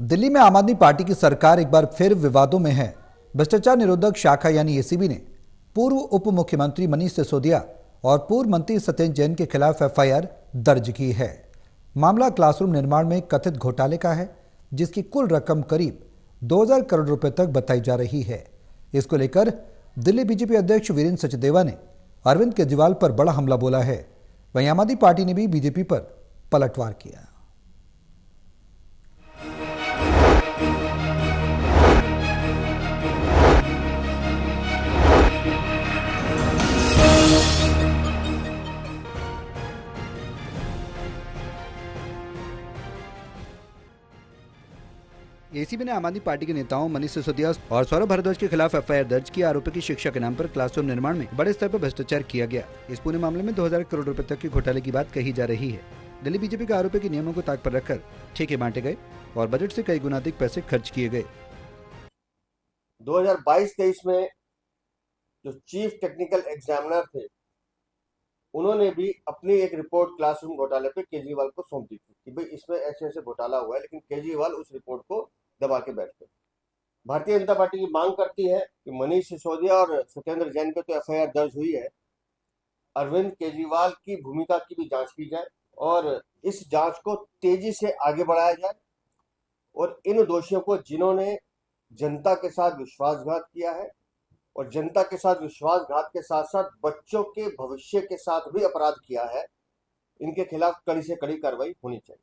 दिल्ली में आम आदमी पार्टी की सरकार एक बार फिर विवादों में है। भ्रष्टाचार निरोधक शाखा यानी एसीबी ने पूर्व उप मुख्यमंत्री मनीष सिसोदिया और पूर्व मंत्री सत्येंद्र जैन के खिलाफ एफआईआर दर्ज की है। मामला क्लासरूम निर्माण में कथित घोटाले का है, जिसकी कुल रकम करीब 2000 करोड़ रुपए तक बताई जा रही है। इसको लेकर दिल्ली बीजेपी अध्यक्ष वीरेंद्र सचदेवा ने अरविंद केजरीवाल पर बड़ा हमला बोला है। वहीं आम आदमी पार्टी ने भी बीजेपी पर पलटवार किया। एसीबी ने आम आदमी पार्टी के नेताओं मनीष सिसोदिया और सौरभ भारद्वाज के खिलाफ एफआईआर दर्ज किया। आरोपी की शिक्षा के नाम पर क्लासरूम निर्माण में बड़े स्तर पर भ्रष्टाचार किया गया। इस पूरे मामले में 2000 करोड़ रुपए तक के घोटाले की बात कही जा रही है। दिल्ली बीजेपी का आरोप है कि नियमों को ताक पर रखकर ठेके बांटे गए और बजट से कई गुना अधिक पैसे खर्च किए गए। 2022-23 में जो चीफ टेक्निकल एग्जामिनर थे, उन्होंने भी अपनी एक रिपोर्ट क्लासरूम घोटाले पे केजरीवाल को सौंप दी थी कि भाई इसमें ऐसे ऐसे घोटाला हुआ है, लेकिन केजरीवाल उस रिपोर्ट को दबा के बैठ गए। भारतीय जनता पार्टी की मांग करती है कि मनीष सिसोदिया और सत्येंद्र जैन पे तो एफआईआर दर्ज हुई है, अरविंद केजरीवाल की भूमिका की भी जांच की जाए और इस जांच को तेजी से आगे बढ़ाया जाए और इन दोषियों को, जिन्होंने जनता के साथ विश्वासघात किया है और जनता के साथ विश्वासघात के साथ साथ बच्चों के भविष्य के साथ भी अपराध किया है, इनके खिलाफ कड़ी से कड़ी कार्रवाई होनी चाहिए।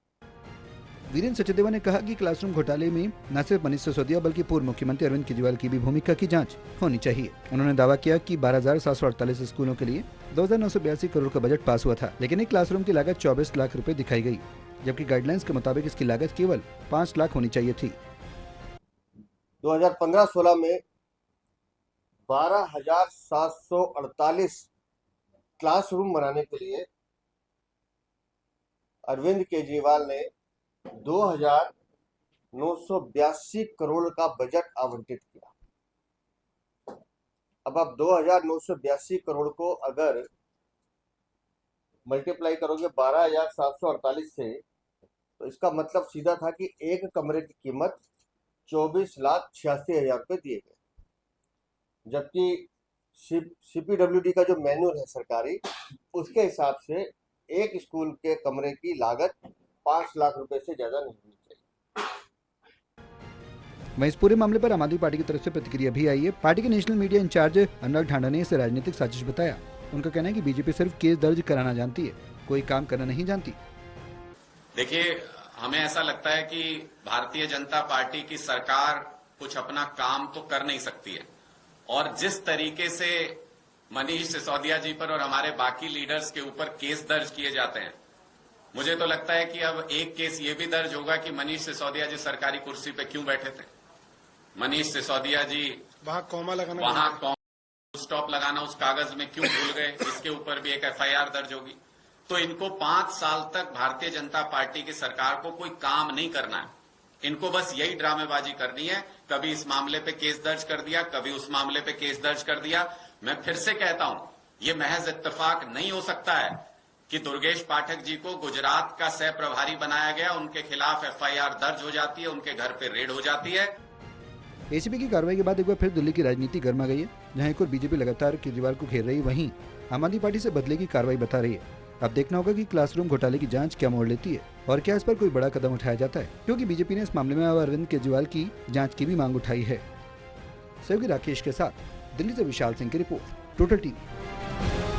वीरेंद्र सचदेवा ने कहा कि क्लासरूम घोटाले में न सिर्फ मनीष सिसोदिया बल्कि पूर्व मुख्यमंत्री अरविंद केजरीवाल की भी भूमिका की जांच होनी चाहिए। उन्होंने दावा किया कि 12,748 स्कूलों के लिए 2,982 करोड़ का बजट पास हुआ था, लेकिन एक क्लासरूम की लागत 24 लाख रुपए दिखाई गई, जबकि गाइडलाइंस के मुताबिक इसकी लागत केवल 5 लाख होनी चाहिए थी। 2015-16 में 12,748 क्लासरूम बनाने के लिए अरविंद केजरीवाल ने 2,982 करोड़ का बजट आवंटित किया। अब आप 2,982 करोड़ को अगर मल्टीप्लाई करोगे 12,748 से, तो इसका मतलब सीधा था कि एक कमरे की कीमत 24,86,000 रुपए दिए गए, जबकि सीपीडब्ल्यूडी का जो मैनुअल है सरकारी, उसके हिसाब से एक स्कूल के कमरे की लागत 5 लाख रुपए से ज्यादा नहीं होनी चाहिए। वहीं इस पूरे मामले पर आम आदमी पार्टी की तरफ से प्रतिक्रिया भी आई है। पार्टी के नेशनल मीडिया इंचार्ज अनुराग ढांडा ने इसे राजनीतिक साजिश बताया। उनका कहना है कि बीजेपी सिर्फ केस दर्ज कराना जानती है, कोई काम करना नहीं जानती। देखिए, हमें ऐसा लगता है कि भारतीय जनता पार्टी की सरकार कुछ अपना काम तो कर नहीं सकती है, और जिस तरीके से मनीष सिसोदिया जी पर और हमारे बाकी लीडर्स के ऊपर केस दर्ज किए जाते हैं, मुझे तो लगता है कि अब एक केस ये भी दर्ज होगा कि मनीष सिसोदिया जी सरकारी कुर्सी पे क्यों बैठे थे। मनीष सिसोदिया जी वहां स्टॉप लगाना उस कागज में क्यों भूल गए, इसके ऊपर भी एक एफआईआर दर्ज होगी। तो इनको 5 साल तक भारतीय जनता पार्टी की सरकार को कोई काम नहीं करना है, इनको बस यही ड्रामेबाजी करनी है। कभी इस मामले पे केस दर्ज कर दिया, कभी उस मामले पे केस दर्ज कर दिया। मैं फिर से कहता हूं, ये महज इत्तेफाक नहीं हो सकता है कि दुर्गेश पाठक जी को गुजरात का सह प्रभारी बनाया गया, उनके खिलाफ एफआईआर दर्ज हो जाती है, उनके घर पे रेड हो जाती है। एसीबी की कार्रवाई के बाद एक बार फिर दिल्ली की राजनीति गर्मा गई है। जहां एक और बीजेपी लगातार केजरीवाल को घेर रही, वहीं आम आदमी पार्टी से बदले की कार्रवाई बता रही है। अब देखना होगा कि क्लासरूम घोटाले की जांच क्या मोड़ लेती है और क्या इस पर कोई बड़ा कदम उठाया जाता है, क्योंकि बीजेपी ने इस मामले में अरविंद केजरीवाल की जांच की भी मांग उठाई है। सहयोगी राकेश के साथ दिल्ली से विशाल सिंह की रिपोर्ट, टोटल टीवी।